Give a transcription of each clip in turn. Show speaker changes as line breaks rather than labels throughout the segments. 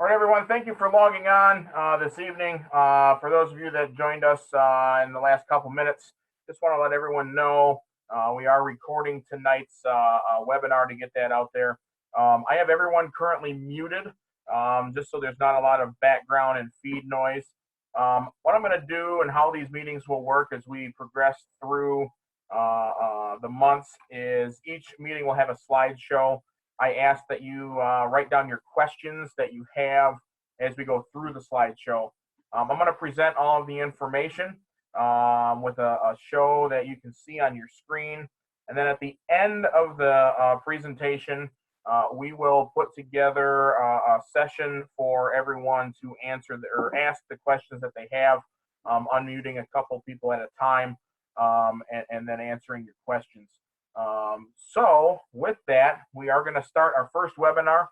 All right, everyone, thank you for logging on this evening. For those of you that joined us in the last couple minutes, just want to let everyone know we are recording tonight's webinar to get that out there. I have everyone currently muted, just so there's not a lot of background and feed noise. What I'm going to do and how these meetings will work as we progress through the months is each meeting will have a slideshow. I ask that you write down your questions that you have as we go through the slideshow. I'm going to present all of the information with a show that you can see on your screen. And then at the end of the presentation, we will put together a session for everyone to answer or ask the questions that they have, unmuting a couple people at a time, and then answering your questions. So with that, we are going to start our first webinar.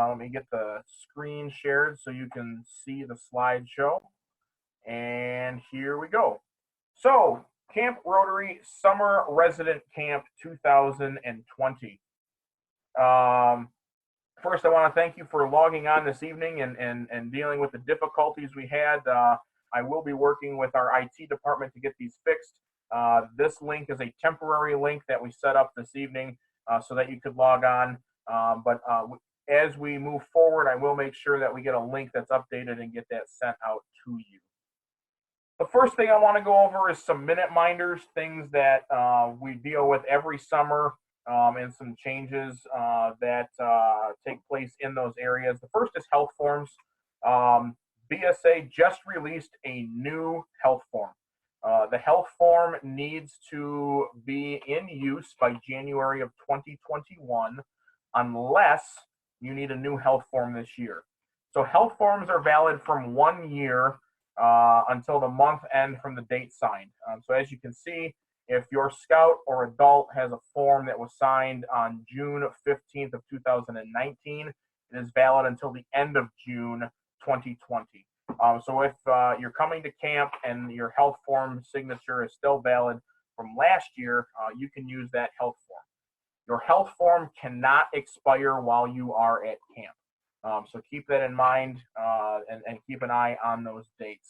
Let me get the screen shared so you can see the slideshow. And here we go. So Camp Rotary Summer Resident Camp 2020. First, I want to thank you for logging on this evening and dealing with the difficulties we had. I will be working with our IT department to get these fixed. This link is a temporary link that we set up this evening so that you could log on. But as we move forward, I will make sure that we get a link that's updated and get that sent out to you. The first thing I want to go over is some minute minders, things that we deal with every summer, and some changes that take place in those areas. The first is health forms. BSA just released a new health form. The health form needs to be in use by January of 2021 unless you need a new health form this year. So health forms are valid from 1 year until the month end from the date signed. So as you can see, if your scout or adult has a form that was signed on June 15th of 2019, it is valid until the end of June 2020. So if you're coming to camp and your health form signature is still valid from last year, you can use that health form. Your health form cannot expire while you are at camp. So keep that in mind and keep an eye on those dates.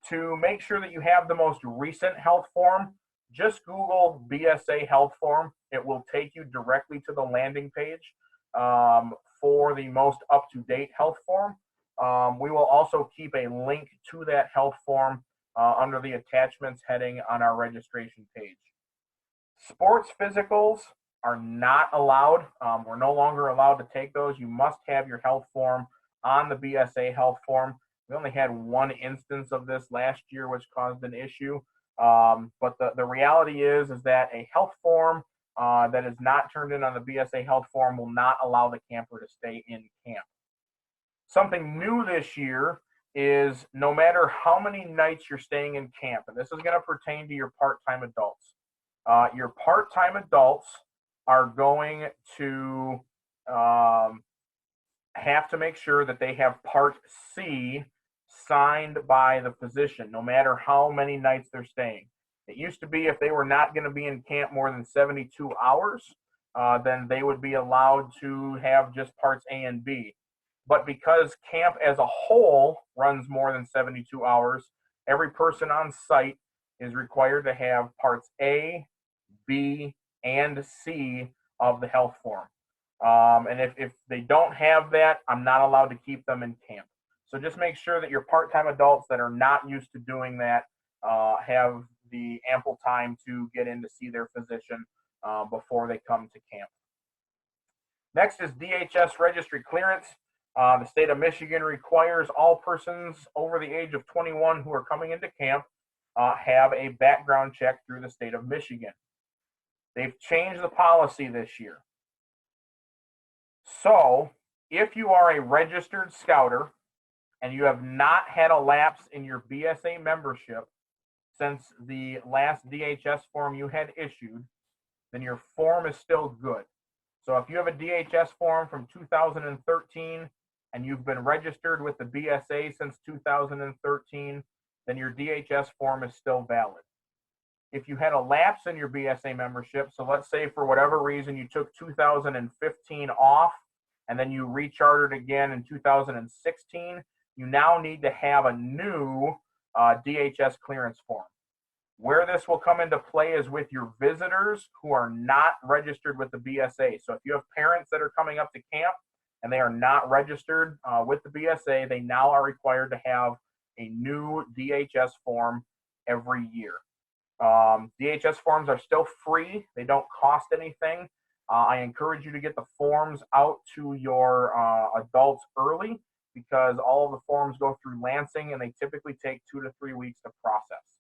To make sure that you have the most recent health form, just Google BSA health form. It will take you directly to the landing page for the most up-to-date health form. We will also keep a link to that health form under the attachments heading on our registration page. Sports physicals are not allowed. We're no longer allowed to take those. You must have your health form on the BSA health form. We only had one instance of this last year, which caused an issue. But the reality is that a health form that is not turned in on the BSA health form will not allow the camper to stay in camp. Something new this year is no matter how many nights you're staying in camp, and this is going to pertain to your part-time adults. Your part-time adults are going to have to make sure that they have Part C signed by the physician, no matter how many nights they're staying. It used to be if they were not going to be in camp more than 72 hours, then they would be allowed to have just Parts A and B. But because camp as a whole runs more than 72 hours, every person on site is required to have Parts A, B, and C of the health form. And if they don't have that, I'm not allowed to keep them in camp. So just make sure that your part-time adults that are not used to doing that have the ample time to get in to see their physician before they come to camp. Next is DHS Registry Clearance. The state of Michigan requires all persons over the age of 21 who are coming into camp have a background check through the state of Michigan. They've changed the policy this year. So if you are a registered scouter and you have not had a lapse in your BSA membership since the last DHS form you had issued, then your form is still good. So if you have a DHS form from 2013 and you've been registered with the BSA since 2013, then your DHS form is still valid. If you had a lapse in your BSA membership, so let's say for whatever reason you took 2015 off and then you rechartered again in 2016, you now need to have a new DHS clearance form. Where this will come into play is with your visitors who are not registered with the BSA. So if you have parents that are coming up to camp and they are not registered with the BSA, they now are required to have a new DHS form every year. DHS forms are still free. They don't cost anything. I encourage you to get the forms out to your adults early, because all of the forms go through Lansing and they typically take 2 to 3 weeks to process.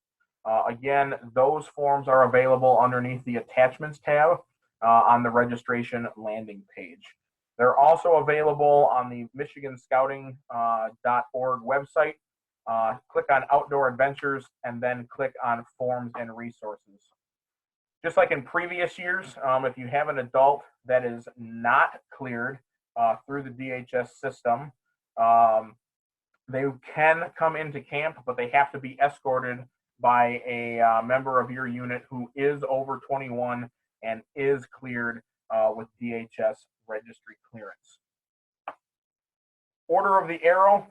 Again, those forms are available underneath the attachments tab on the registration landing page. They're also available on the michiganscouting.org website. Click on Outdoor Adventures and then click on Forms and Resources. Just like in previous years, if you have an adult that is not cleared through the DHS system, they can come into camp, but they have to be escorted by a member of your unit who is over 21 and is cleared with DHS Registry Clearance. Order of the Arrow,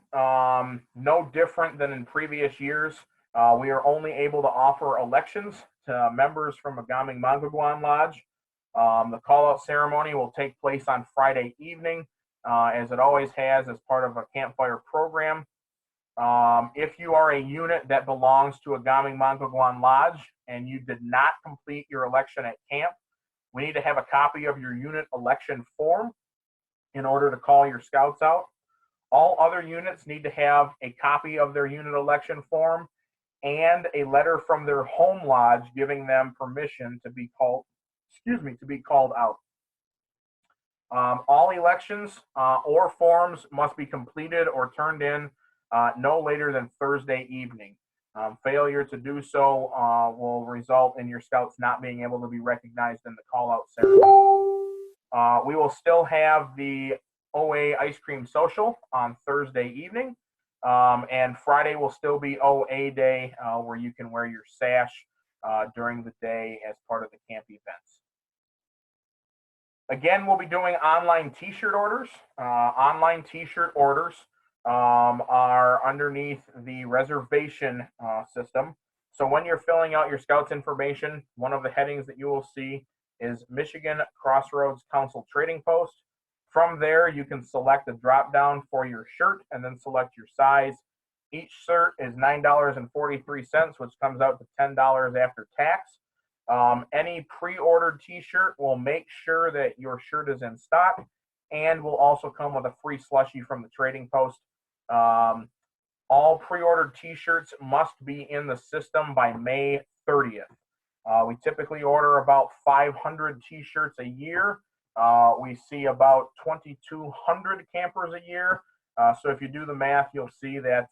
no different than in previous years. We are only able to offer elections to members from Agaming-Mangagwan Lodge. The call-out ceremony will take place on Friday evening, as it always has as part of a campfire program. If you are a unit that belongs to Agaming-Mangagwan Lodge and you did not complete your election at camp, we need to have a copy of your unit election form in order to call your scouts out. All other units need to have a copy of their unit election form and a letter from their home lodge giving them permission to be called, out. All elections or forms must be completed or turned in no later than Thursday evening. Failure to do so will result in your scouts not being able to be recognized in the call-out ceremony. We will still have the OA Ice Cream Social on Thursday evening, and Friday will still be OA Day, where you can wear your sash during the day as part of the camp events. Again, we'll be doing online t-shirt orders. Online t-shirt orders are underneath the reservation system. So when you're filling out your Scouts information, one of the headings that you will see is Michigan Crossroads Council Trading Post. From there, you can select a drop-down for your shirt and then select your size. Each shirt is $9.43, which comes out to $10 after tax. Any pre-ordered t-shirt will make sure that your shirt is in stock and will also come with a free slushie from the trading post. All pre-ordered t-shirts must be in the system by May 30th. We typically order about 500 t-shirts a year. We see about 2,200 campers a year. So if you do the math, you'll see that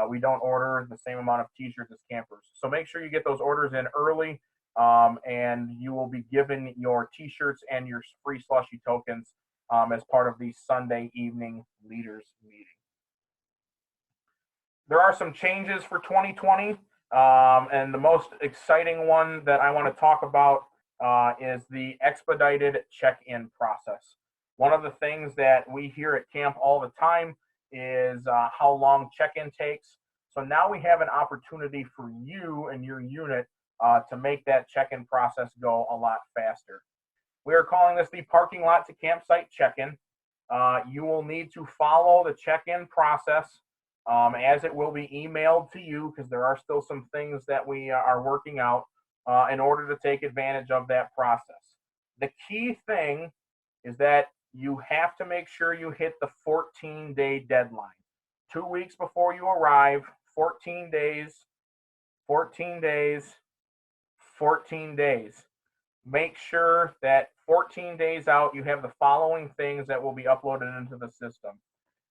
we don't order the same amount of t-shirts as campers. So make sure you get those orders in early, and you will be given your t-shirts and your free slushie tokens as part of the Sunday evening leaders meeting. There are some changes for 2020, and the most exciting one that I want to talk about is the expedited check-in process. One of the things that we hear at camp all the time is how long check-in takes. So now we have an opportunity for you and your unit to make that check-in process go a lot faster. We are calling this the parking lot to campsite check-in. You will need to follow the check-in process as it will be emailed to you, because there are still some things that we are working out in order to take advantage of that process. The key thing is that you have to make sure you hit the 14-day deadline. 2 weeks before you arrive, 14 days, 14 days, 14 days. Make sure that 14 days out, you have the following things that will be uploaded into the system.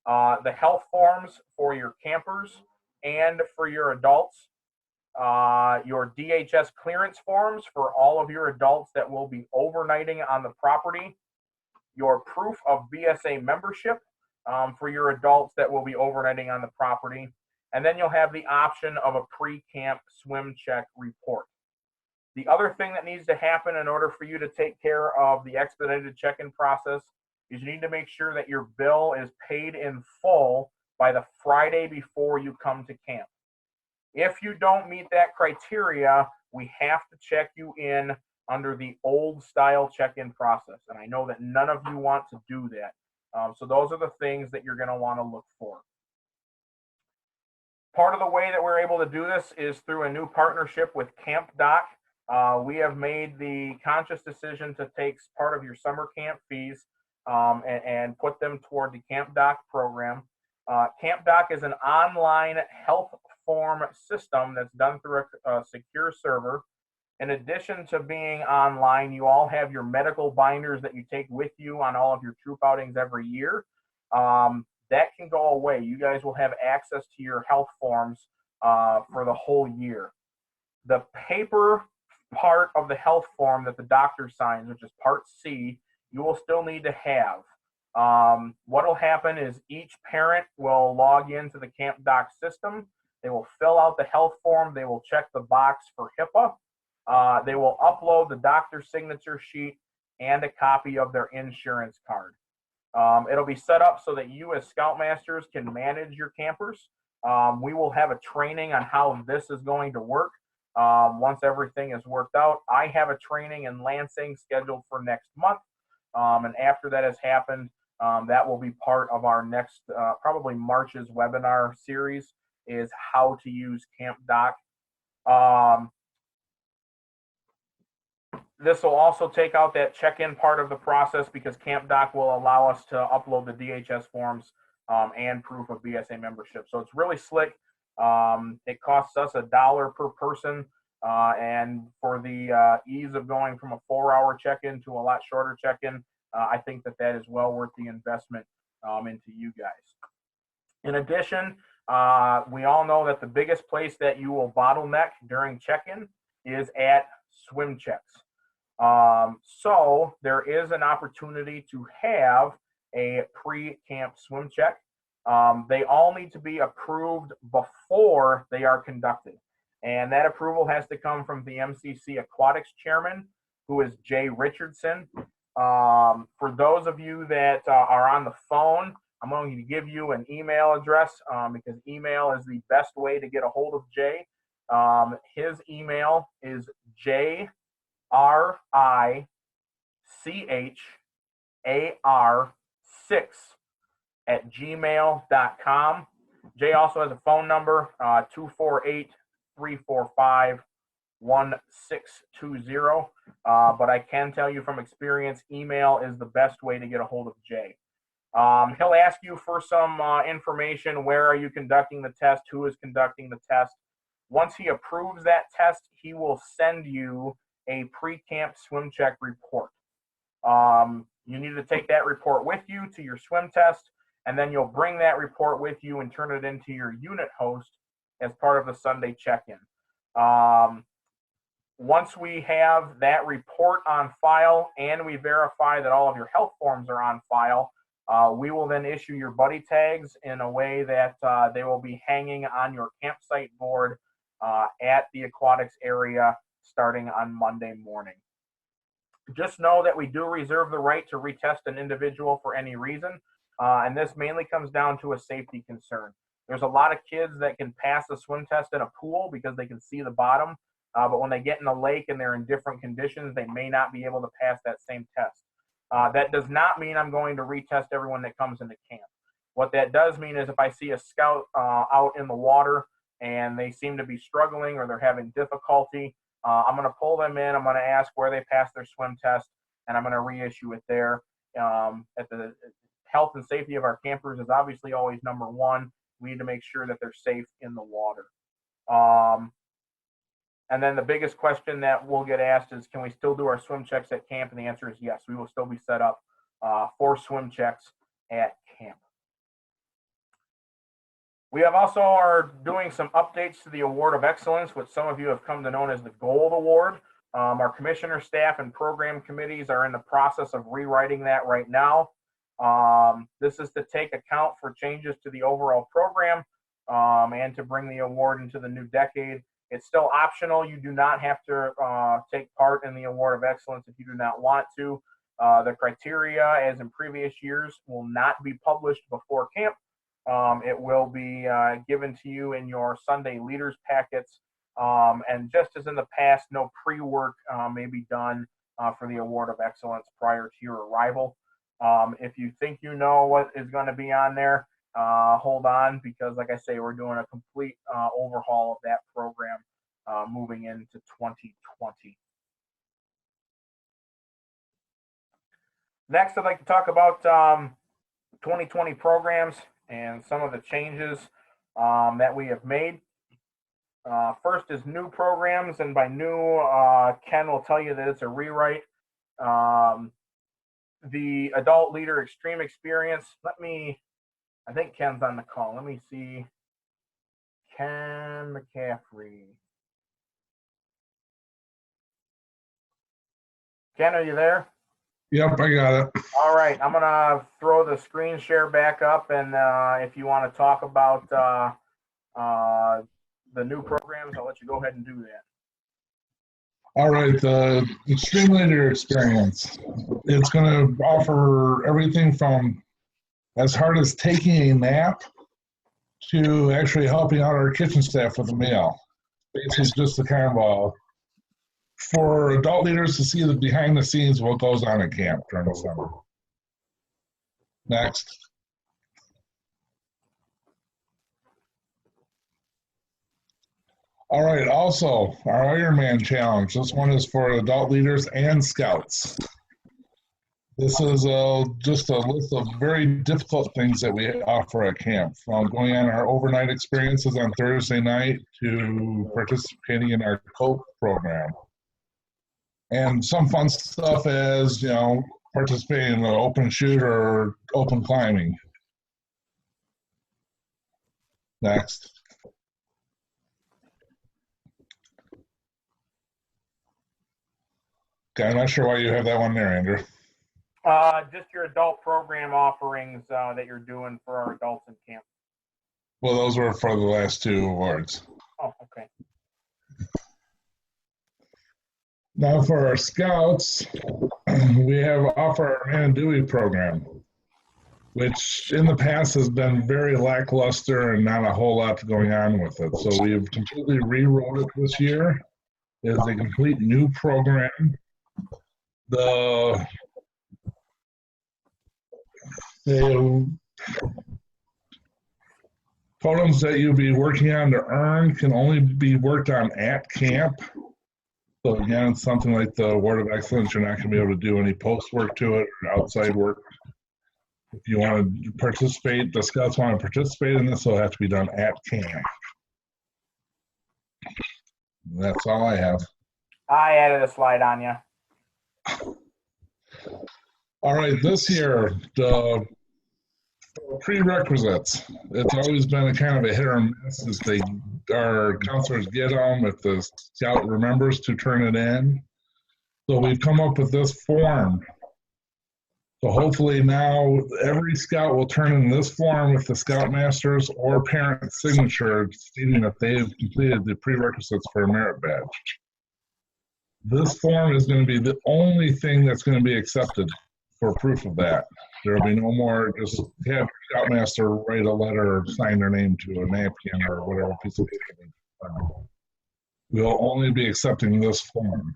The health forms for your campers and for your adults. Your DHS clearance forms for all of your adults that will be overnighting on the property. Your proof of BSA membership for your adults that will be overnighting on the property. And then you'll have the option of a pre-camp swim check report. The other thing that needs to happen in order for you to take care of the expedited check-in process is you need to make sure that your bill is paid in full by the Friday before you come to camp. If you don't meet that criteria, we have to check you in under the old style check-in process. And I know that none of you want to do that. So those are the things that you're going to want to look for. Part of the way that we're able to do this is through a new partnership with CampDoc. We have made the conscious decision to take part of your summer camp fees and put them toward the CampDoc program. CampDoc is an online health form system that's done through a secure server. In addition to being online, you all have your medical binders that you take with you on all of your troop outings every year. That can go away. You guys will have access to your health forms for the whole year. The paper part of the health form that the doctor signs, which is Part C, you will still need to have. What will happen is each parent will log into the CampDoc system. They will fill out the health form. They will check the box for HIPAA. They will upload the doctor's signature sheet and a copy of their insurance card. It'll be set up so that you as Scoutmasters can manage your campers. We will have a training on how this is going to work once everything is worked out. I have a training in Lansing scheduled for next month. And after that has happened, that will be part of our next, probably March's webinar series, is how to use CampDoc. This will also take out that check-in part of the process because CampDoc will allow us to upload the DHS forms and proof of BSA membership. So it's really slick. It costs us $1 per person. And for the ease of going from a 4-hour check-in to a lot shorter check-in, I think that that is well worth the investment into you guys. In addition, we all know that the biggest place that you will bottleneck during check-in is at swim checks. So there is an opportunity to have a pre-camp swim check. They all need to be approved before they are conducted. And that approval has to come from the MCC Aquatics Chairman, who is Jay Richardson. For those of you that are on the phone, I'm going to give you an email address because email is the best way to get a hold of Jay. His email is JRICHAR6@gmail.com. Jay also has a phone number, 248-345-1620. But I can tell you from experience, email is the best way to get a hold of Jay. He'll ask you for some information. Where are you conducting the test? Who is conducting the test? Once he approves that test, he will send you a pre-camp swim check report. You need to take that report with you to your swim test, and then you'll bring that report with you and turn it into your unit host as part of the Sunday check-in. Once we have that report on file and we verify that all of your health forms are on file, we will then issue your buddy tags in a way that they will be hanging on your campsite board at the aquatics area starting on Monday morning. Just know that we do reserve the right to retest an individual for any reason, and this mainly comes down to a safety concern. There's a lot of kids that can pass a swim test in a pool because they can see the bottom, but when they get in a lake and they're in different conditions, they may not be able to pass that same test. That does not mean I'm going to retest everyone that comes into camp. What that does mean is if I see a scout out in the water and they seem to be struggling or they're having difficulty, I'm going to pull them in. I'm going to ask where they passed their swim test, and I'm going to reissue it there. At the health and safety of our campers is obviously always number one. We need to make sure that they're safe in the water. And then the biggest question that we'll get asked is, can we still do our swim checks at camp? And the answer is yes. We will still be set up for swim checks at camp. We have also are doing some updates to the Award of Excellence, which some of you have come to know as the Gold Award. Our commissioner, staff, and program committees are in the process of rewriting that right now. This is to take account for changes to the overall program and to bring the award into the new decade. It's still optional. You do not have to take part in the Award of Excellence if you do not want to. The criteria, as in previous years, will not be published before camp. It will be given to you in your Sunday leaders packets. And just as in the past, no pre-work may be done for the award of excellence prior to your arrival. If you think you know what is going to be on there, hold on, because like I say, we're doing a complete overhaul of that program moving into 2020. Next, I'd like to talk about 2020 programs and some of the changes that we have made. First is new programs, and by new, Ken will tell you that it's a rewrite. The Adult Leader Extreme Experience. I think Ken's on the call. Let me see. Ken McCaffrey. Ken, are you there?
Yep, I got it.
All right, I'm gonna throw the screen share back up, and if you want to talk about the new programs, I'll let you go ahead and do that.
All right, the Extreme Leader Experience. It's going to offer everything from as hard as taking a nap to actually helping out our kitchen staff with a meal. Basically, just the kind of for adult leaders to see the behind the scenes what goes on at camp during the summer. Next. All right, also, our Ironman Challenge. This one is for adult leaders and scouts. This is just a list of very difficult things that we offer at camp, from going on our overnight experiences on Thursday night to participating in our COPE program. And some fun stuff as, participating in the open shoot or open climbing. Next. Okay, I'm not sure why you have that one there, Andrew.
Just your adult program offerings that you're doing for our adults in camp.
Well, those were for the last two awards.
Oh, okay.
Now for our scouts, we have offer our Man and Dewey program, which in the past has been very lackluster and not a whole lot going on with it. So we've completely rewrote it this year. It is a complete new program. The totems that you'll be working on to earn can only be worked on at camp. So again, it's something like the Award of Excellence. You're not going to be able to do any post work to it or outside work. If you want to participate, the scouts want to participate in this, so it'll have to be done at camp. That's all I have.
I added a slide on you.
All right, this year, the prerequisites. It's always been a kind of a hit or miss as our counselors get them, if the scout remembers to turn it in. So we've come up with this form. So hopefully now every scout will turn in this form with the scoutmaster's or parent signature stating that they have completed the prerequisites for a merit badge. This form is going to be the only thing that's going to be accepted for proof of that. There will be no more, just have your scoutmaster write a letter or sign their name to a napkin or whatever piece of paper. We'll only be accepting this form.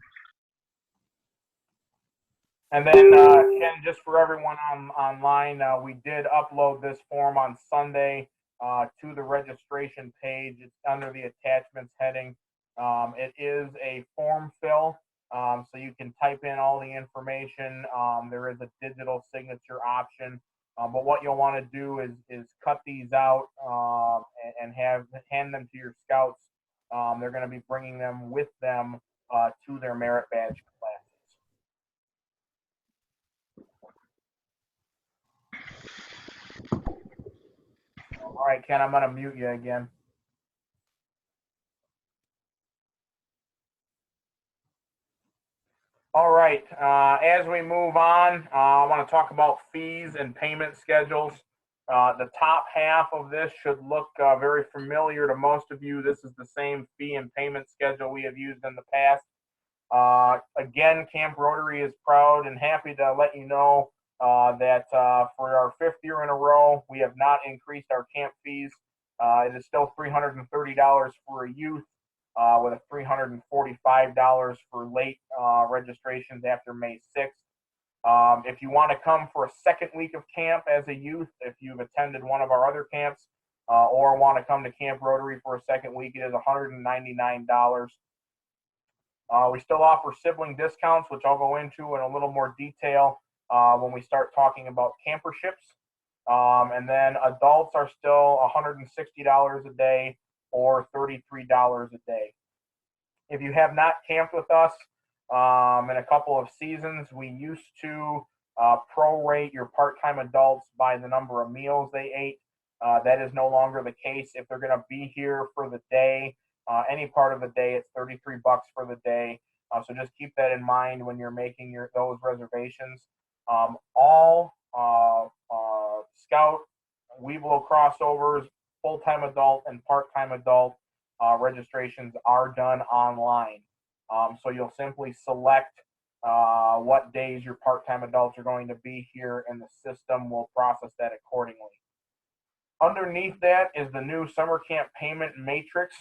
And then, Ken, just for everyone online, we did upload this form on Sunday to the registration page. It's under the attachments heading. It is a form fill, so you can type in all the information. There is a digital signature option, but what you'll want to do is cut these out and hand them to your scouts. They're going to be bringing them with them to their merit badge classes. All right, Ken, I'm going to mute you again. All right, as we move on, I want to talk about fees and payment schedules. The top half of this should look very familiar to most of you. This is the same fee and payment schedule we have used in the past. Again, Camp Rotary is proud and happy to let you know that for our 5th year in a row, we have not increased our camp fees. It is still $330 for a youth, with a $345 for late registrations after May 6th. If you want to come for a second week of camp as a youth, if you've attended one of our other camps, or want to come to Camp Rotary for a second week, it is $199. We still offer sibling discounts, which I'll go into in a little more detail when we start talking about camperships. And then adults are still $160 a day or $33 a day. If you have not camped with us in a couple of seasons, we used to prorate your part-time adults by the number of meals they ate. That is no longer the case. If they're going to be here for the day, any part of the day, it's $33 for the day. So just keep that in mind when you're making those reservations. All Scout, Weeblo crossovers, full-time adult and part-time adult registrations are done online. So you'll simply select what days your part-time adults are going to be here, and the system will process that accordingly. Underneath that is the new summer camp payment matrix.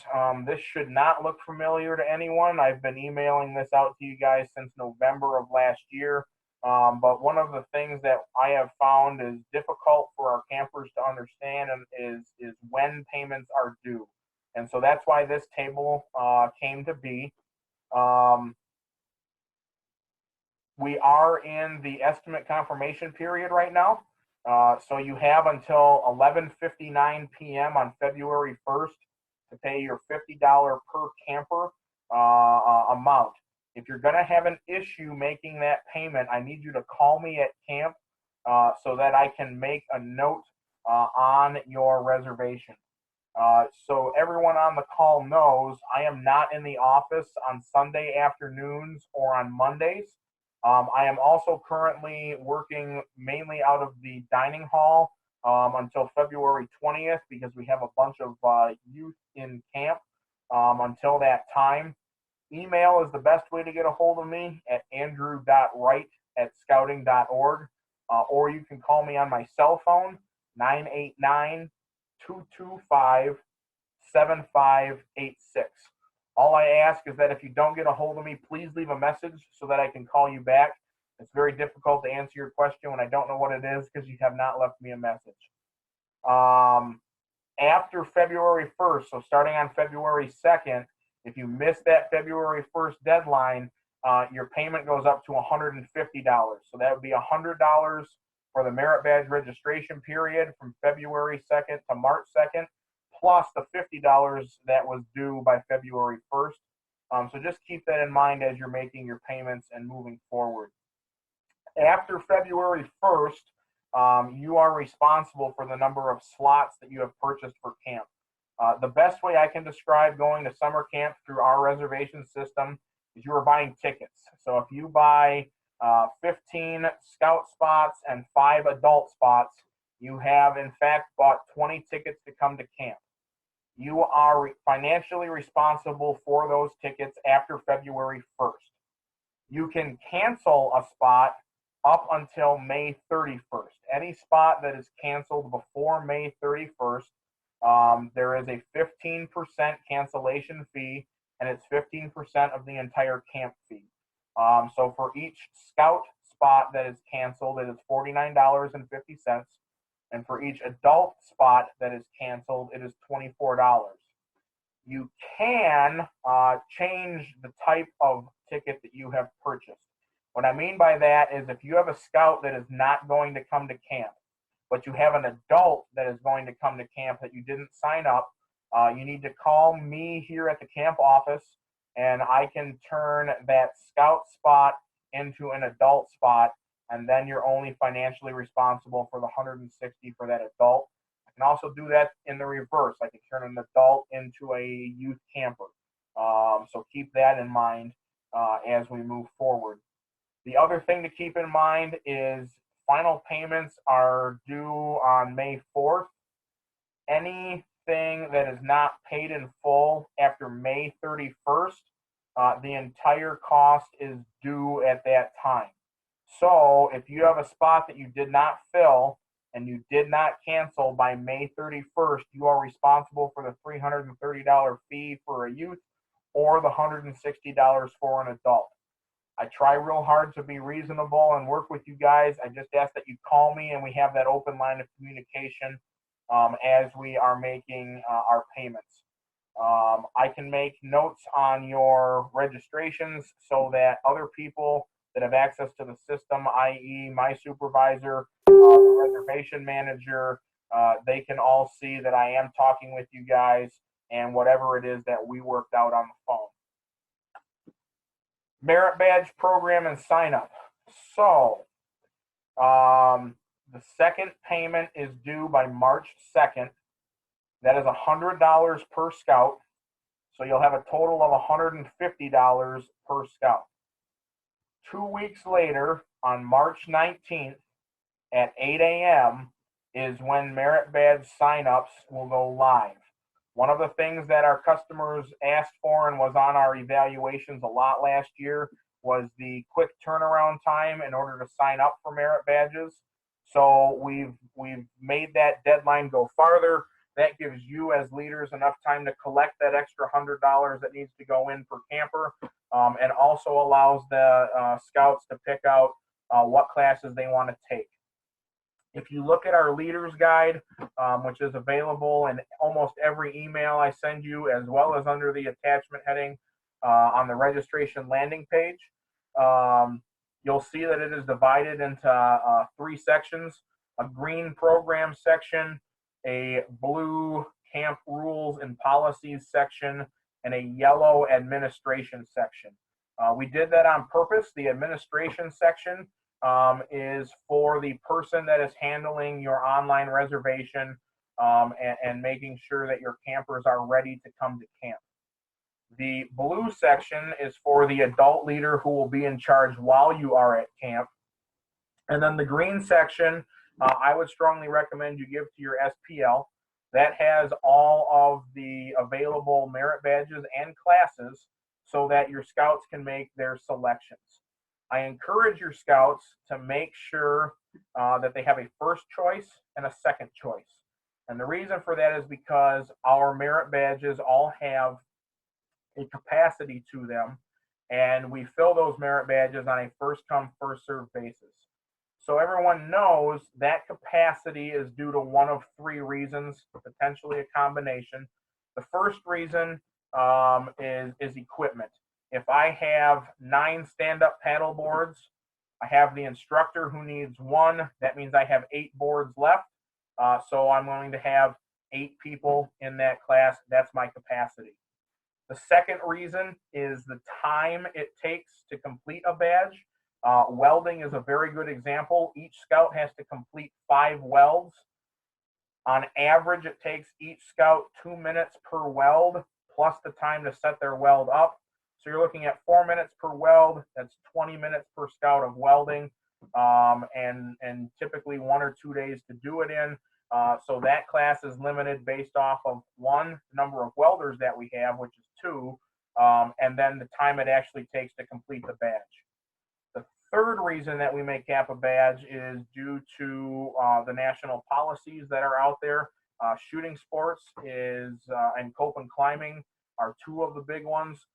This should not look familiar to anyone. I've been emailing this out to you guys since November of last year. But one of the things that I have found is difficult for our campers to understand is when payments are due. And so that's why this table came to be. We are in the estimate confirmation period right now. So you have until 11:59 p.m. on February 1st to pay your $50 per camper amount. If you're going to have an issue making that payment, I need you to call me at camp so that I can make a note on your reservation. So everyone on the call knows I am not in the office on Sunday afternoons or on Mondays. I am also currently working mainly out of the dining hall until February 20th because we have a bunch of youth in camp until that time. Email is the best way to get a hold of me at andrew.wright@scouting.org, or you can call me on my cell phone, 989-225-7586. All I ask is that if you don't get a hold of me, please leave a message so that I can call you back. It's very difficult to answer your question when I don't know what it is because you have not left me a message. After February 1st, so starting on February 2nd, if you miss that February 1st deadline, your payment goes up to $150. So that would be $100 for the merit badge registration period from February 2nd to March 2nd. Plus the $50 that was due by February 1st. So just keep that in mind as you're making your payments and moving forward. After February 1st, you are responsible for the number of slots that you have purchased for camp. The best way I can describe going to summer camp through our reservation system is you are buying tickets. So if you buy 15 Scout spots and 5 adult spots, you have in fact bought 20 tickets to come to camp. You are financially responsible for those tickets after February 1st. You can cancel a spot up until May 31st. Any spot that is canceled before May 31st, there is a 15% cancellation fee, and it's 15% of the entire camp fee. So for each Scout spot that is canceled, it is $49.50. And for each adult spot that is canceled, it is $24. You can change the type of ticket that you have purchased. What I mean by that is if you have a Scout that is not going to come to camp, but you have an adult that is going to come to camp that you didn't sign up, you need to call me here at the camp office, and I can turn that Scout spot into an adult spot, and then you're only financially responsible for the $160 for that adult. I can also do that in the reverse. I can turn an adult into a youth camper. So keep that in mind as we move forward. The other thing to keep in mind is final payments are due on May 4th. Anything that is not paid in full after May 31st the entire cost is due at that time. So if you have a spot that you did not fill and you did not cancel by May 31st, you are responsible for the $330 fee for a youth or the $160 for an adult. I try real hard to be reasonable and work with you guys. I just ask that you call me and we have that open line of communication as we are making our payments. I can make notes on your registrations so that other people that have access to the system, i.e. my supervisor, the reservation manager, they can all see that I am talking with you guys and whatever it is that we worked out on the phone. Merit badge program and sign up. So the second payment is due by March 2nd. That is $100 per scout. So you'll have a total of $150 per scout. 2 weeks later, on March 19th at 8 a.m. is when merit badge signups will go live. One of the things that our customers asked for and was on our evaluations a lot last year was the quick turnaround time in order to sign up for merit badges. So we've made that deadline go farther. That gives you as leaders enough time to collect that extra $100 that needs to go in per camper, and also allows the scouts to pick out what classes they want to take. If you look at our leaders guide, which is available in almost every email I send you, as well as under the attachment heading on the registration landing page, you'll see that it is divided into 3 sections: a green program section, a blue camp rules and policies section, and a yellow administration section. We did that on purpose. The administration section is for the person that is handling your online reservation and making sure that your campers are ready to come to camp. The blue section is for the adult leader who will be in charge while you are at camp. And then the green section, I would strongly recommend you give to your SPL. That has all of the available merit badges and classes so that your scouts can make their selections. I encourage your scouts to make sure that they have a first choice and a second choice. And the reason for that is because our merit badges all have a capacity to them, and we fill those merit badges on a first come, first served basis. So everyone knows that capacity is due to one of 3 reasons, potentially a combination. The first reason is equipment. If I have 9 stand-up paddle boards, I have the instructor who needs 1. That means I have 8 boards left. So I'm going to have 8 people in that class. That's my capacity. The second reason is the time it takes to complete a badge. Welding is a very good example. Each scout has to complete 5 welds. On average, it takes each scout 2 minutes per weld, plus the time to set their weld up. So you're looking at 4 minutes per weld. That's 20 minutes per scout of welding, and typically 1 or 2 days to do it in. So that class is limited based off of 1, the number of welders that we have, which is 2, and then the time it actually takes to complete the badge. The third reason that we make cap a badge is due to the national policies that are out there. Shooting sports and cope and climbing are 2 of the big ones.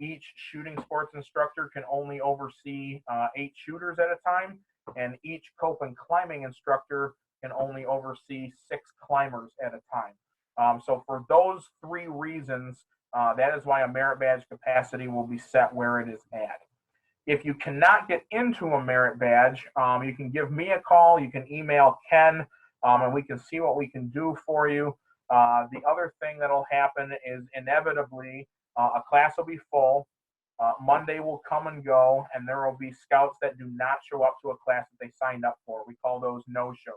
Each shooting sports instructor can only oversee 8 shooters at a time, and each cope and climbing instructor can only oversee 6 climbers at a time. So for those 3 reasons, that is why a merit badge capacity will be set where it is at. If you cannot get into a merit badge, you can give me a call, you can email Ken, and we can see what we can do for you. The other thing that'll happen is inevitably a class will be full. Monday will come and go, and there will be scouts that do not show up to a class that they signed up for. We call those no-shows.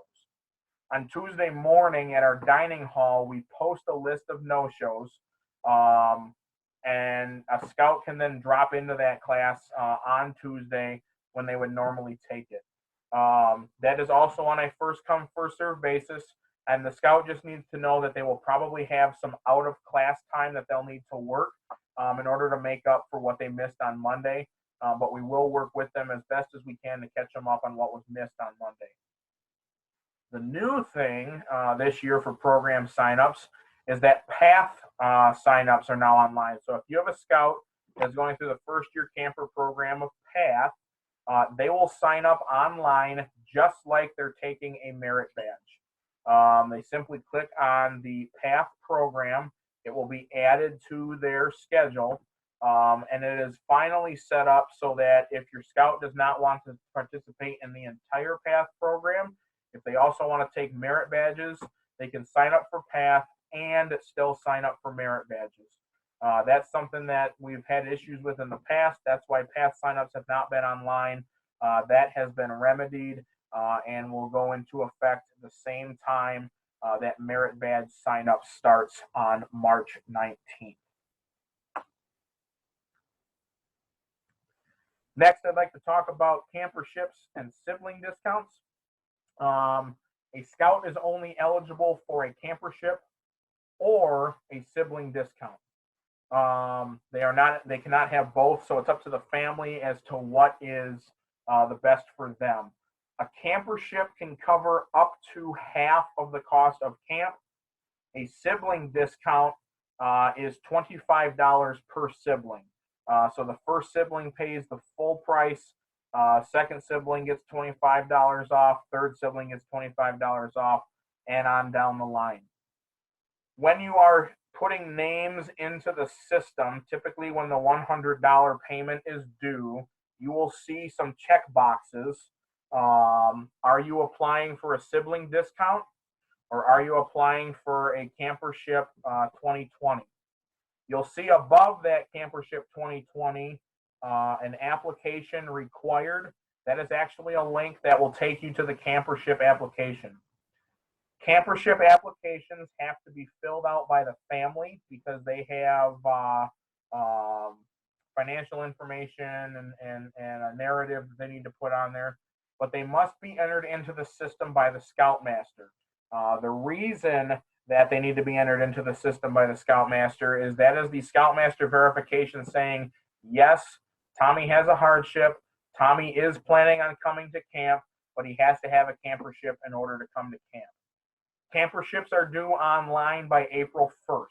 On Tuesday morning at our dining hall, we post a list of no-shows, and a scout can then drop into that class on Tuesday when they would normally take it. That is also on a first-come, first-served basis, and the scout just needs to know that they will probably have some out-of-class time that they'll need to work. in order to make up for what they missed on Monday. But we will work with them as best as we can to catch them up on what was missed on Monday. The new thing this year for program signups is that PATH signups are now online. So if you have a scout that's going through the first year camper program of PATH, they will sign up online just like they're taking a merit badge. They simply click on the PATH program. It will be added to their schedule. And it is finally set up so that if your scout does not want to participate in the entire PATH program, if they also want to take merit badges, they can sign up for PATH and still sign up for merit badges. That's something that we've had issues with in the past. That's why PATH signups have not been online. That has been remedied and will go into effect the same time that merit badge signup starts on March 19th. Next, I'd like to talk about camperships and sibling discounts. A scout is only eligible for a campership or a sibling discount. They cannot have both, so it's up to the family as to what is the best for them. A campership can cover up to half of the cost of camp. A sibling discount is $25 per sibling. So the first sibling pays the full price. Second sibling gets $25 off. Third sibling gets $25 off, and on down the line. When you are putting names into the system, typically when the $100 payment is due, you will see some check boxes. Are you applying for a sibling discount, or are you applying for a campership 2020? You'll see above that campership 2020 an application required. That is actually a link that will take you to the campership application. Campership applications have to be filled out by the family because they have financial information and a narrative that they need to put on there, but they must be entered into the system by the Scoutmaster. The reason that they need to be entered into the system by the Scoutmaster is that is the Scoutmaster verification saying, yes, Tommy has a hardship, Tommy is planning on coming to camp, but he has to have a campership in order to come to camp. Camperships are due online by April 1st.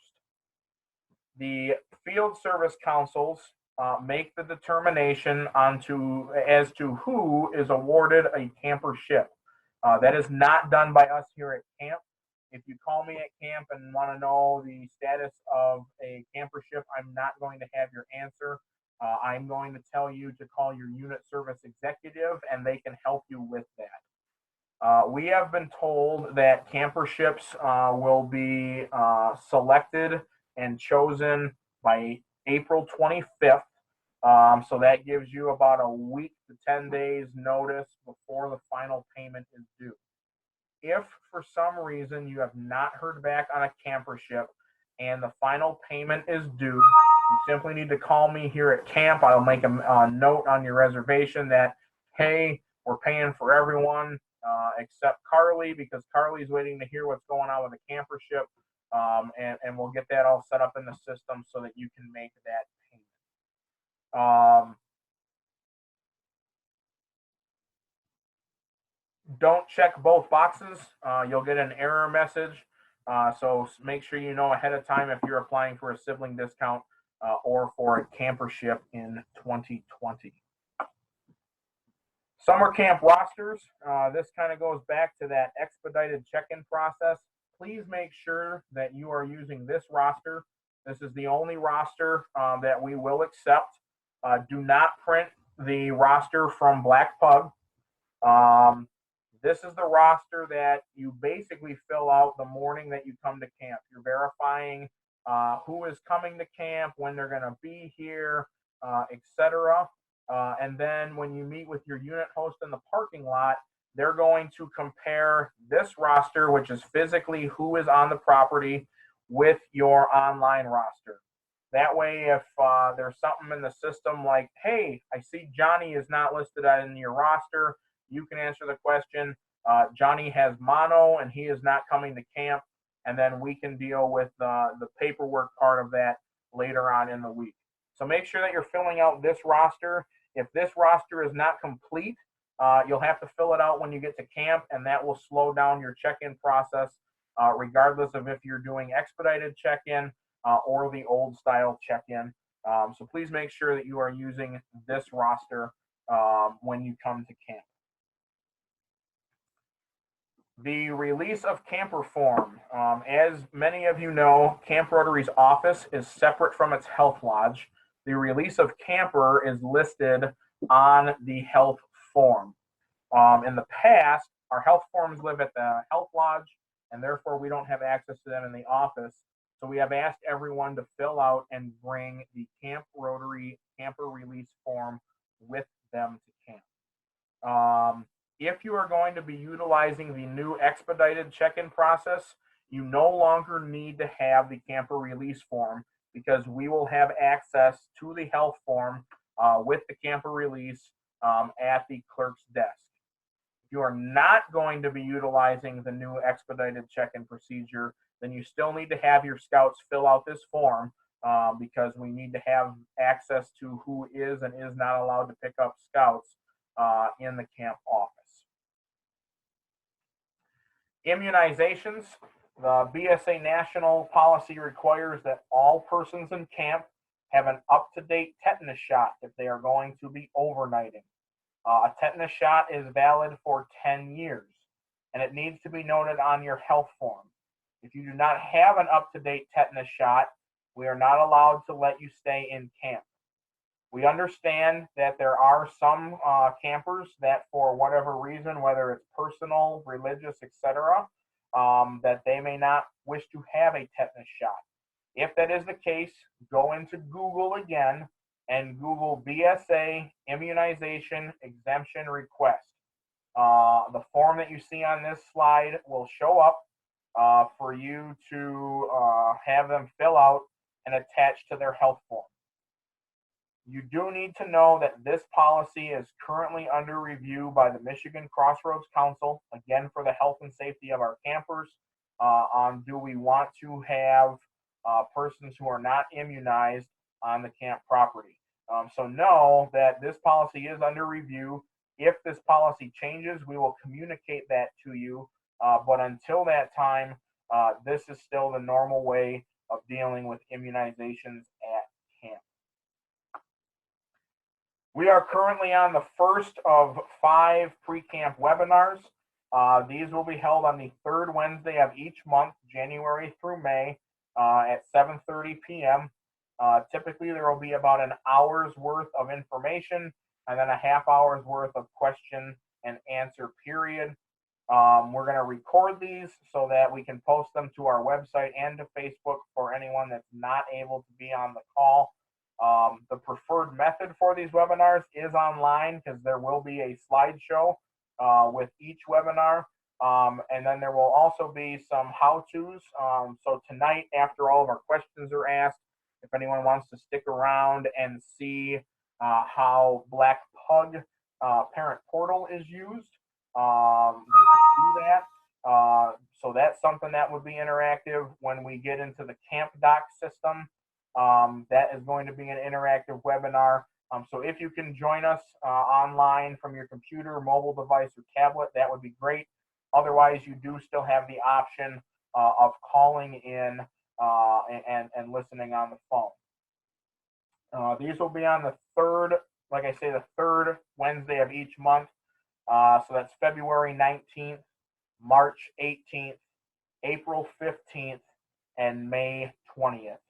The field service councils make the determination as to who is awarded a campership. That is not done by us here at camp. If you call me at camp and want to know the status of a campership, I'm not going to have your answer. I'm going to tell you to call your unit service executive, and they can help you with that. We have been told that camperships will be selected and chosen by April 25th. So that gives you about a week to 10 days notice before the final payment is due. If for some reason you have not heard back on a campership and the final payment is due, you simply need to call me here at camp. I'll make a note on your reservation that, hey, we're paying for everyone except Carly, because Carly's waiting to hear what's going on with the campership, and we'll get that all set up in the system so that you can make that payment. Don't check both boxes. You'll get an error message. So make sure you know ahead of time if you're applying for a sibling discount or for a campership in 2020. Summer camp rosters. This kind of goes back to that expedited check-in process. Please make sure that you are using this roster. This is the only roster that we will accept. Do not print the roster from BlackPug. This is the roster that you basically fill out the morning that you come to camp. You're verifying who is coming to camp, when they're going to be here, etc. And then when you meet with your unit host in the parking lot, they're going to compare this roster, which is physically who is on the property, with your online roster. That way, if there's something in the system like, hey, I see Johnny is not listed in your roster, you can answer the question, Johnny has mono and he is not coming to camp, and then we can deal with the paperwork part of that later on in the week. So make sure that you're filling out this roster. If this roster is not complete, you'll have to fill it out when you get to camp, and that will slow down your check-in process, regardless of if you're doing expedited check-in or the old style check-in. So please make sure that you are using this roster when you come to camp. The release of camper form. As many of you know, Camp Rotary's office is separate from its health lodge. The release of camper is listed on the health form. In the past, our health forms live at the health lodge, and therefore we don't have access to them in the office. So we have asked everyone to fill out and bring the Camp Rotary camper release form with them to camp. If you are going to be utilizing the new expedited check-in process, you no longer need to have the camper release form, because we will have access to the health form with the camper release at the clerk's desk. If you are not going to be utilizing the new expedited check-in procedure, then you still need to have your scouts fill out this form because we need to have access to who is and is not allowed to pick up scouts in the camp office. Immunizations. The BSA national policy requires that all persons in camp have an up-to-date tetanus shot if they are going to be overnighting. A tetanus shot is valid for 10 years, and it needs to be noted on your health form. If you do not have an up-to-date tetanus shot, we are not allowed to let you stay in camp. We understand that there are some campers that, for whatever reason, whether it's personal, religious, etc., that they may not wish to have a tetanus shot. If that is the case, go into Google again and Google BSA immunization exemption request. The form that you see on this slide will show up for you to have them fill out and attach to their health form. You do need to know that this policy is currently under review by the Michigan Crossroads Council, again for the health and safety of our campers, on do we want to have persons who are not immunized on the camp property. So know that this policy is under review. If this policy changes, we will communicate that to you, but until that time, this is still the normal way of dealing with immunizations at camp. We are currently on the first of 5 pre-camp webinars. These will be held on the 3rd Wednesday of each month, January through May, at 7:30 p.m. Typically, there will be about an hour's worth of information and then a half hour's worth of question and answer period. We're going to record these so that we can post them to our website and to Facebook for anyone that's not able to be on the call. The preferred method for these webinars is online, because there will be a slideshow with each webinar. And then there will also be some how-tos. So tonight, after all of our questions are asked, if anyone wants to stick around and see how BlackPug parent portal is used, they can do that. So that's something that would be interactive. When we get into the CampDoc system, that is going to be an interactive webinar. So if you can join us online from your computer, mobile device, or tablet, that would be great. Otherwise, you do still have the option of calling in and listening on the phone. These will be on the 3rd, like I say, the 3rd Wednesday of each month. So that's February 19th, March 18th, April 15th, and May 20th.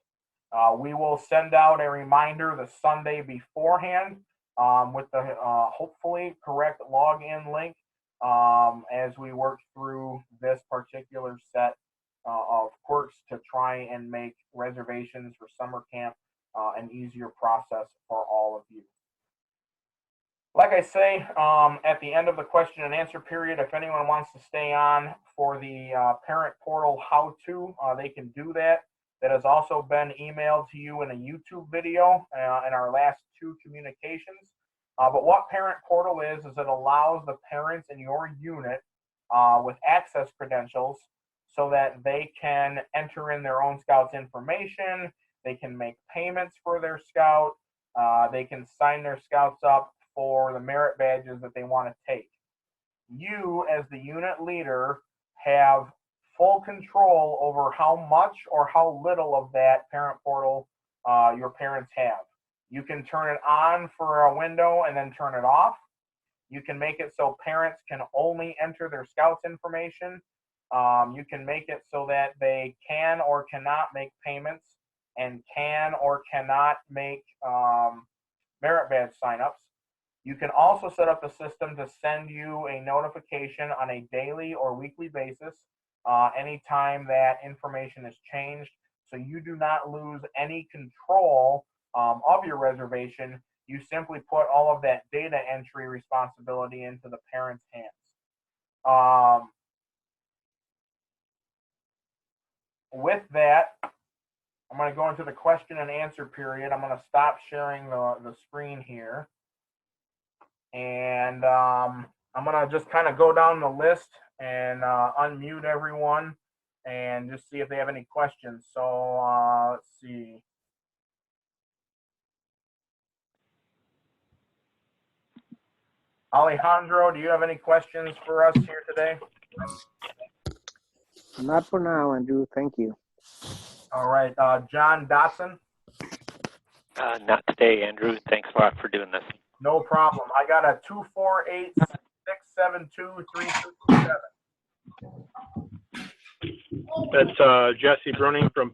We will send out a reminder the Sunday beforehand with the hopefully correct login link as we work through this particular set of quirks to try and make reservations for summer camp an easier process for all of you. Like I say, at the end of the question and answer period, if anyone wants to stay on for the parent portal how-to, they can do that. That has also been emailed to you in a YouTube video in our last 2 communications. But what Parent Portal is it allows the parents in your unit with access credentials so that they can enter in their own scout's information, they can make payments for their scout, they can sign their scouts up for the merit badges that they want to take. You, as the unit leader, have full control over how much or how little of that parent portal your parents have. You can turn it on for a window and then turn it off. You can make it so parents can only enter their scouts information. You can make it so that they can or cannot make payments and can or cannot make merit badge signups. You can also set up a system to send you a notification on a daily or weekly basis anytime that information is changed, so you do not lose any control of your reservation. You simply put all of that data entry responsibility into the parents' hands. With that, I'm going to go into the question and answer period. I'm going to stop sharing the screen here. And I'm going to just kind of go down the list and unmute everyone and just see if they have any questions. So let's see. Alejandro, do you have any questions for us here today?
Not for now, Andrew. Thank you.
All right. John Dotson?
Not today, Andrew. Thanks a lot for doing this.
No problem. I got a 248-672-3227.
That's Jesse Bruning from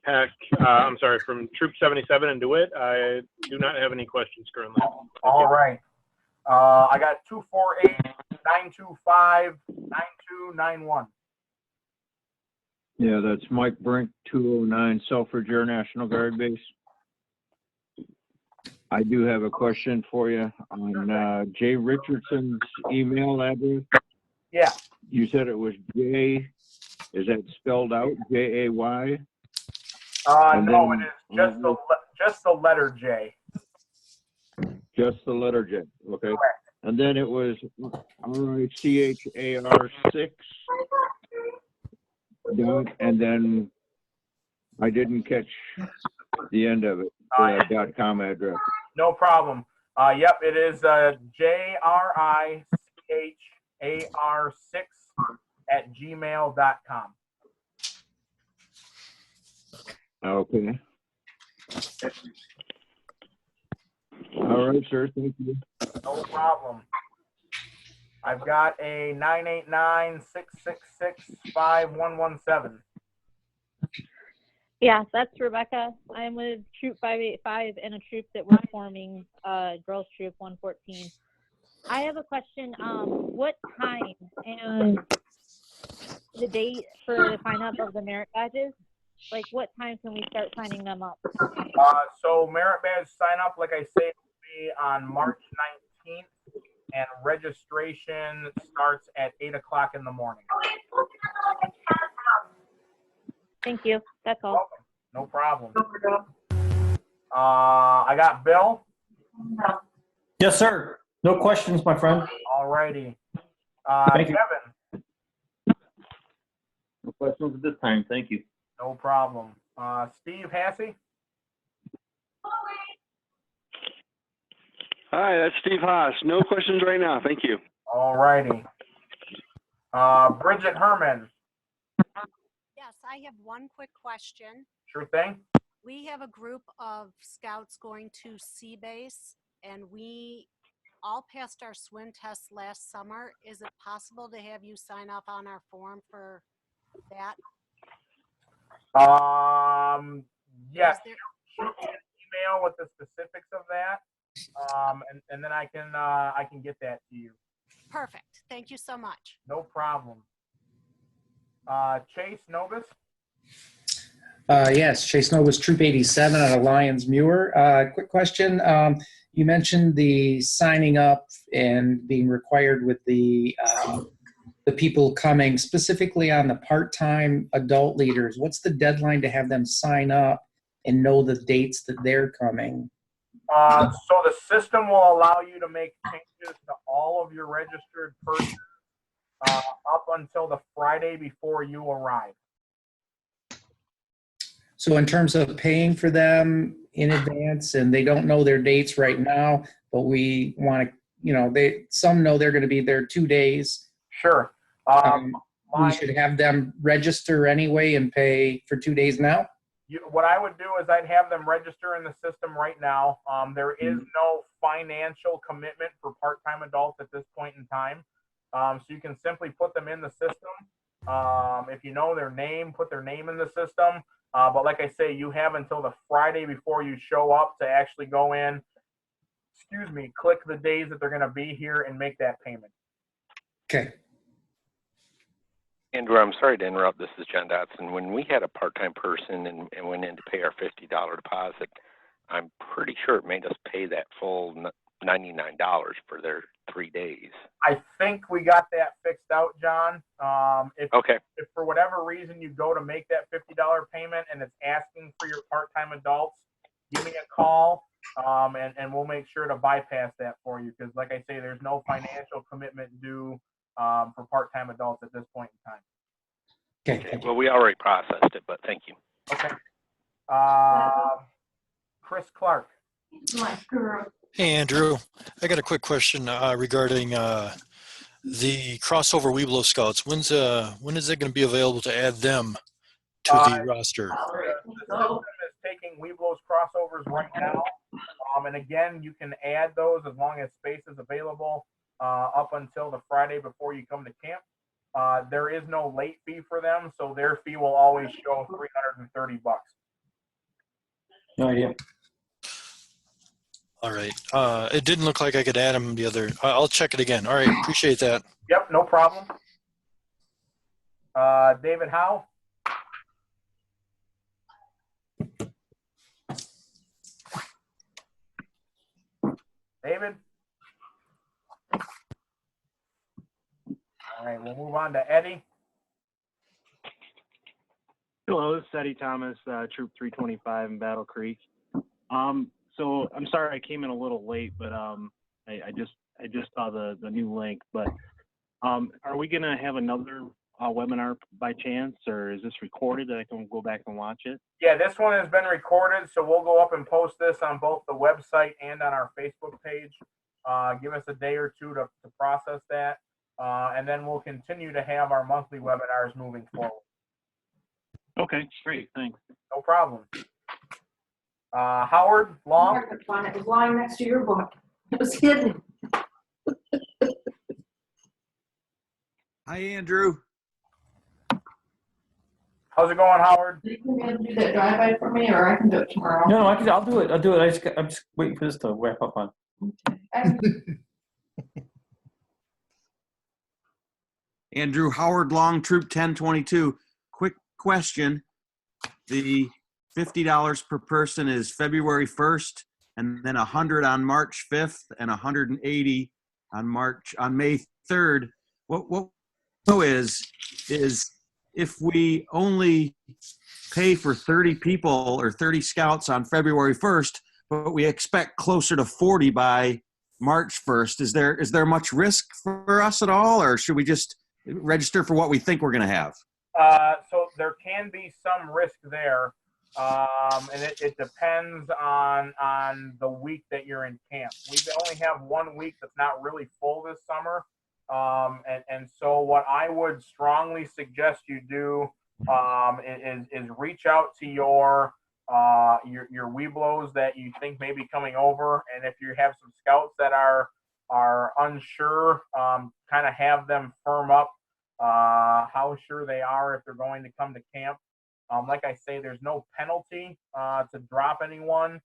from Troop 77 in DeWitt. I do not have any questions currently.
All right. I got 248-925-9291.
Yeah, that's Mike Brink, 209 Selfridge Air National Guard Base. I do have a question for you on Jay Richardson's email address.
Yeah.
You said it was J. Is that spelled out? J-A-Y?
No, it is just the letter J.
Just the letter J. Okay.
Correct.
And then it was RICHAR6. And then I didn't catch the end of it, the .com address.
No problem. Yep, it is JRICHAR6@gmail.com.
Okay. All right, sir. Thank you.
No problem. I've got a 989-666-5117.
Yeah, that's Rebecca. I'm with Troop 585 and a troop that we're forming, Girls Troop 114. I have a question. What time and the date for the sign up of the merit badges? Like, what time can we start signing them up?
So merit badge sign up, like I say, will be on March 19th, and registration starts at 8 o'clock in the morning.
Thank you. That's all.
No problem. I got Bill.
Yes, sir. No questions, my friend.
All righty.
Thank you.
Kevin.
No questions at this time. Thank you.
No problem. Steve Hassey.
Hi, that's Steve Haas. No questions right now. Thank you.
All righty. Bridget Herman.
Yes, I have one quick question.
Sure thing.
We have a group of scouts going to Sea Base, and we all passed our swim test last summer. Is it possible to have you sign up on our form for that?
Yes. Shoot me an email with the specifics of that, and then I can get that to you.
Perfect. Thank you so much.
No problem. Chase Novus.
Yes, Chase Novus, Troop 87 out of Lyons Muir. Quick question. You mentioned the signing up and being required with the people coming, specifically on the part-time adult leaders. What's the deadline to have them sign up and know the dates that they're coming?
So the system will allow you to make changes to all of your registered persons up until the Friday before you arrive.
So in terms of paying for them in advance, and they don't know their dates right now, but we want to, you know, some know they're going to be there 2 days.
Sure.
We should have them register anyway and pay for 2 days now?
What I would do is I'd have them register in the system right now. There is no financial commitment for part-time adults at this point in time. So you can simply put them in the system. If you know their name, put their name in the system. But like I say, you have until the Friday before you show up to actually go in, click the days that they're going to be here and make that payment.
Okay.
Andrew, I'm sorry to interrupt. This is John Dotson. When we had a part-time person and went in to pay our $50 deposit, I'm pretty sure it made us pay that full $99 for their 3 days.
I think we got that fixed out, John. If for whatever reason you go to make that $50 payment and it's asking for your part-time adults, give me a call, and we'll make sure to bypass that for you. Because like I say, there's no financial commitment due for part-time adults at this point in time.
Okay.
Well, we already processed it, but thank you.
Okay. Chris Clark.
Hey, Andrew. I got a quick question regarding the crossover Weeblo Scouts. When is it going to be available to add them to the roster?
The system is taking Weeblo's crossovers right now. And again, you can add those as long as space is available up until the Friday before you come to camp. There is no late fee for them, so their fee will always show $330.
No idea.
All right. It didn't look like I could add them the other. I'll check it again. All right. Appreciate that.
Yep, no problem. David Howe. David. All right, we'll move on to Eddie.
Hello, this is Eddie Thomas, Troop 325 in Battle Creek. So I'm sorry I came in a little late, but I just saw the new link. But are we gonna have another webinar by chance, or is this recorded that I can go back and watch it?
Yeah, this one has been recorded, so we'll go up and post this on both the website and on our Facebook page. Give us a day or two to process that, and then we'll continue to have our monthly webinars moving forward.
Okay, great, thanks.
No problem. Howard Long.
It was lying next to your book. It was hidden.
Hi, Andrew.
How's it going, Howard?
You can be able to do that drive-by for me, or I can do it tomorrow.
No, I'll do it. I'm just waiting for this to wrap up on.
Andrew, Howard Long, Troop 1022. Quick question. The $50 per person is February 1st, and then $100 on March 5th, and $180 on May 3rd. What is if we only pay for 30 people or 30 scouts on February 1st, but we expect closer to 40 by March 1st, is there much risk for us at all, or should we just register for what we think we're going to have?
So there can be some risk there, and it depends on the week that you're in camp. We only have 1 week that's not really full this summer, and so what I would strongly suggest you do is reach out to your Weeblos that you think may be coming over, and if you have some scouts that are unsure, kind of have them firm up how sure they are if they're going to come to camp. Like I say, there's no penalty to drop anyone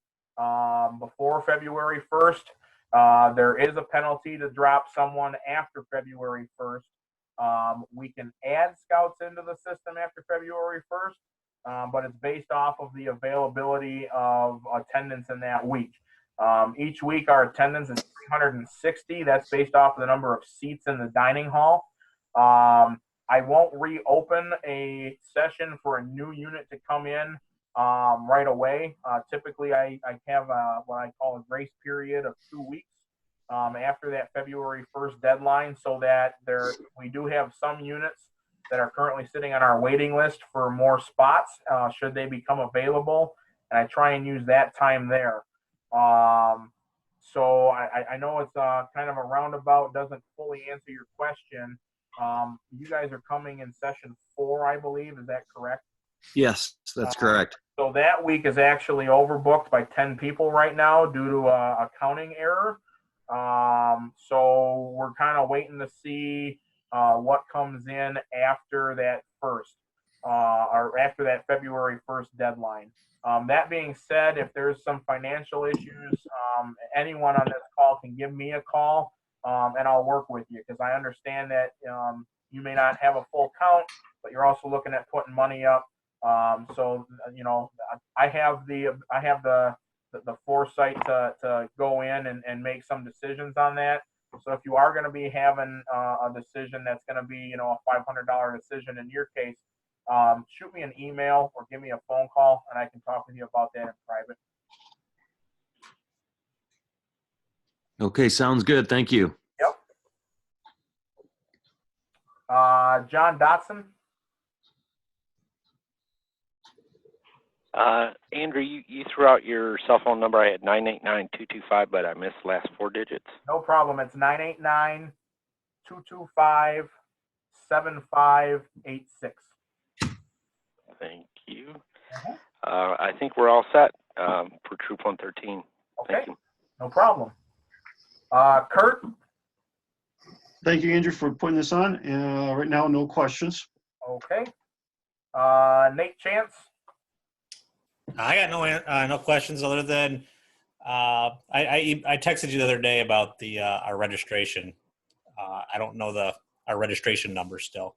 before February 1st. There is a penalty to drop someone after February 1st. We can add scouts into the system after February 1st, but it's based off of the availability of attendance in that week. Each week our attendance is 360. That's based off of the number of seats in the dining hall. I won't reopen a session for a new unit to come in right away. Typically, I have what I call a grace period of 2 weeks after that February 1st deadline, so that we do have some units that are currently sitting on our waiting list for more spots, should they become available. And I try and use that time there. So I know it's kind of a roundabout, doesn't fully answer your question. You guys are coming in session 4, I believe. Is that correct?
Yes, that's correct.
So that week is actually overbooked by 10 people right now due to a accounting error. So we're kind of waiting to see what comes in after that first, or after that February 1st deadline. That being said, if there's some financial issues, anyone on this call can give me a call, and I'll work with you, because I understand that you may not have a full count, but you're also looking at putting money up. So you know, I have the foresight to go in and make some decisions on that. So if you are going to be having a decision that's going to be, you know, a $500 decision in your case, shoot me an email or give me a phone call, and I can talk with you about that in private.
Okay, sounds good. Thank you.
Yep. John Dotson.
Andrew, you threw out your cell phone number. I had 989-225, but I missed the last 4 digits.
No problem. It's 989-225-7586.
Thank you. I think we're all set for Troop 113.
Okay.
Thank you.
No problem. Kurt.
Thank you, Andrew, for putting this on. Right now, no questions.
Okay. Nate Chance.
I got no questions other than I texted you the other day about the our registration. I don't know our registration number still.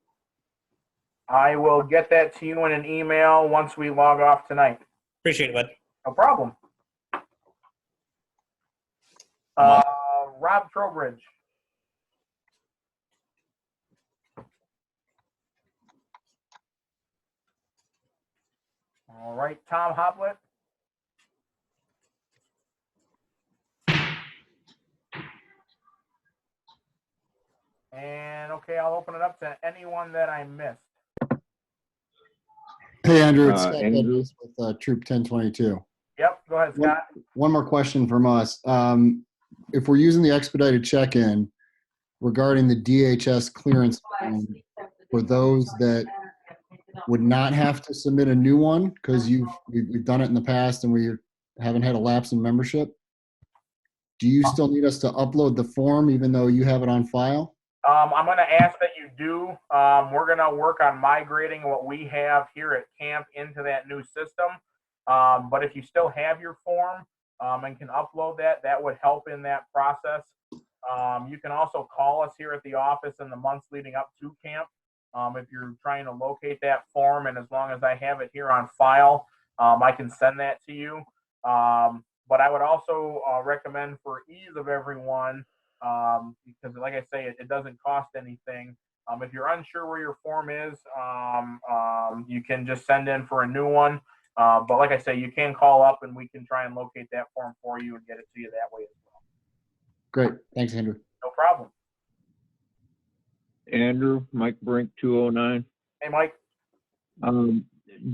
I will get that to you in an email once we log off tonight.
Appreciate it, bud.
No problem. Rob Trowbridge. All right, Tom Hoplet. And okay, I'll open it up to anyone that I missed.
Hey, Andrew, it's Scott
Andrew.
Edwards with Troop 1022.
Yep, go ahead, Scott.
One more question from us. If we're using the expedited check-in regarding the DHS clearance form, for those that would not have to submit a new one because we've done it in the past and we haven't had a lapse in membership, do you still need us to upload the form even though you have it on file?
I'm going to ask that you do. We're going to work on migrating what we have here at camp into that new system. But if you still have your form and can upload that, that would help in that process. You can also call us here at the office in the months leading up to camp if you're trying to locate that form. And as long as I have it here on file, I can send that to you. But I would also recommend, for ease of everyone, because like I say, it doesn't cost anything. If you're unsure where your form is, you can just send in for a new one. But like I say, you can call up and we can try and locate that form for you and get it to you that way as well.
Great. Thanks, Andrew.
No problem.
Andrew, Mike Brink, 209.
Hey, Mike.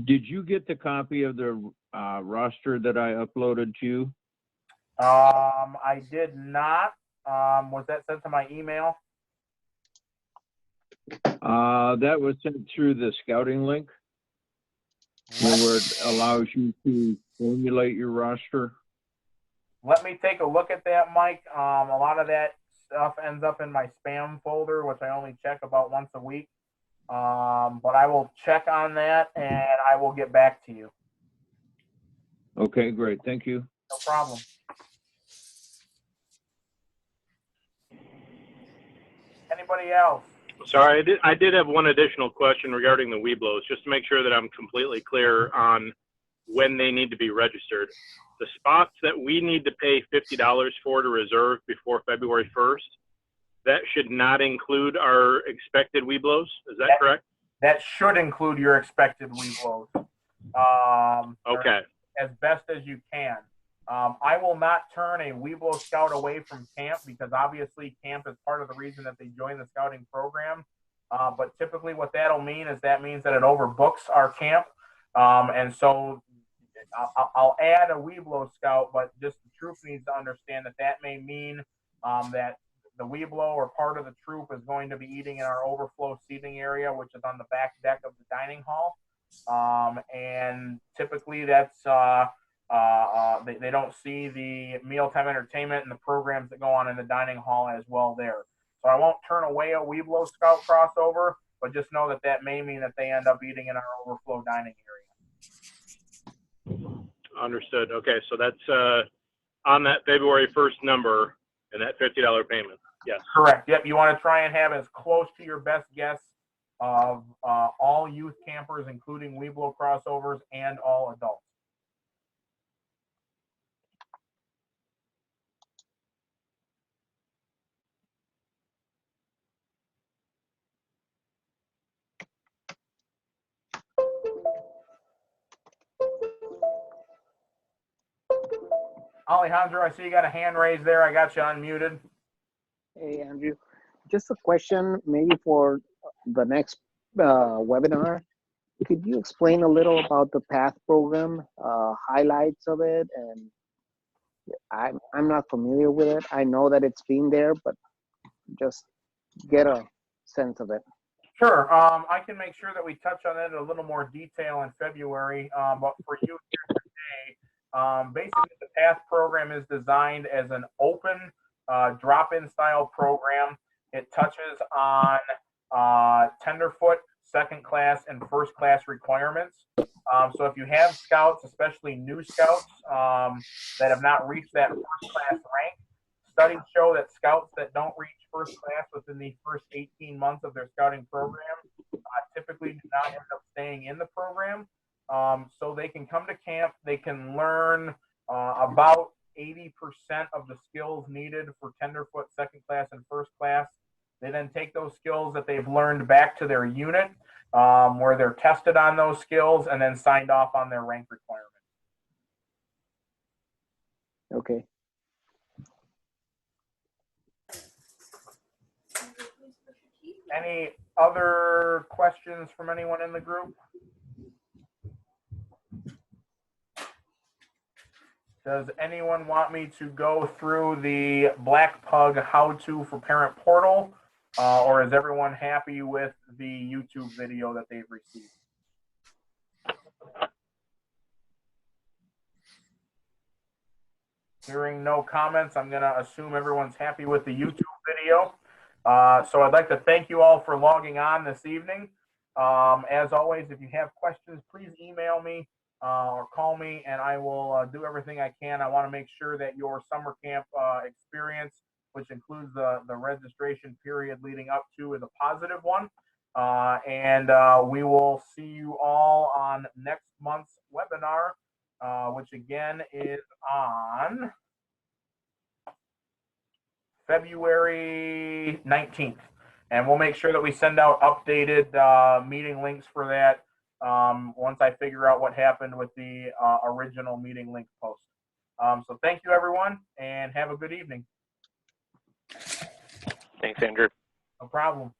Did you get the copy of the roster that I uploaded to you?
I did not. Was that sent to my email?
That was sent through the scouting link, where it allows you to formulate your roster.
Let me take a look at that, Mike. A lot of that stuff ends up in my spam folder, which I only check about once a week. But I will check on that and I will get back to you.
Okay, great. Thank you.
No problem. Anybody else?
Sorry, I did have one additional question regarding the Weeblos, just to make sure that I'm completely clear on when they need to be registered. The spots that we need to pay $50 for to reserve before February 1st, that should not include our expected Weeblos. Is that correct?
That should include your expected Weeblos.
Okay.
As best as you can. I will not turn a Weeblo scout away from camp because obviously camp is part of the reason that they join the scouting program. But typically what that'll mean is that means that it overbooks our camp. And so I'll add a Weeblo scout, but just the troop needs to understand that that may mean that the Weeblo or part of the troop is going to be eating in our overflow seating area, which is on the back deck of the dining hall. And typically that's, they don't see the mealtime entertainment and the programs that go on in the dining hall as well there. So I won't turn away a Weeblo scout crossover, but just know that that may mean that they end up eating in our overflow dining area.
Understood. Okay, so that's on that February 1st number and that $50 payment. Yes.
Correct. Yep. You want to try and have as close to your best guess of all youth campers, including Weeblo crossovers and all adults. Alejandro, I see you got a hand raised there. I got you unmuted.
Hey, Andrew. Just a question maybe for the next webinar. Could you explain a little about the PATH program, highlights of it? And I'm not familiar with it. I know that it's been there, but just get a sense of it.
Sure. I can make sure that we touch on it in a little more detail in February. But for you here today, basically the PATH program is designed as an open drop-in style program. It touches on tenderfoot, second class, and first class requirements. So if you have scouts, especially new scouts that have not reached that first class rank, studies show that scouts that don't reach first class within the first 18 months of their scouting program typically do not end up staying in the program. So they can come to camp, they can learn about 80% of the skills needed for tenderfoot, second class, and first class. They then take those skills that they've learned back to their unit where they're tested on those skills and then signed off on their rank requirements.
Okay.
Any other questions from anyone in the group? Does anyone want me to go through the BlackPug how-to for parent portal, or is everyone happy with the YouTube video that they've received? Hearing no comments, I'm going to assume everyone's happy with the YouTube video. So I'd like to thank you all for logging on this evening. As always, if you have questions, please email me or call me, and I will do everything I can. I want to make sure that your summer camp experience, which includes the registration period leading up to, is a positive one. And we will see you all on next month's webinar, which again is on February 19th. And we'll make sure that we send out updated meeting links for that once I figure out what happened with the original meeting link post. So thank you, everyone, and have a good evening.
Thanks, Andrew.
No problem.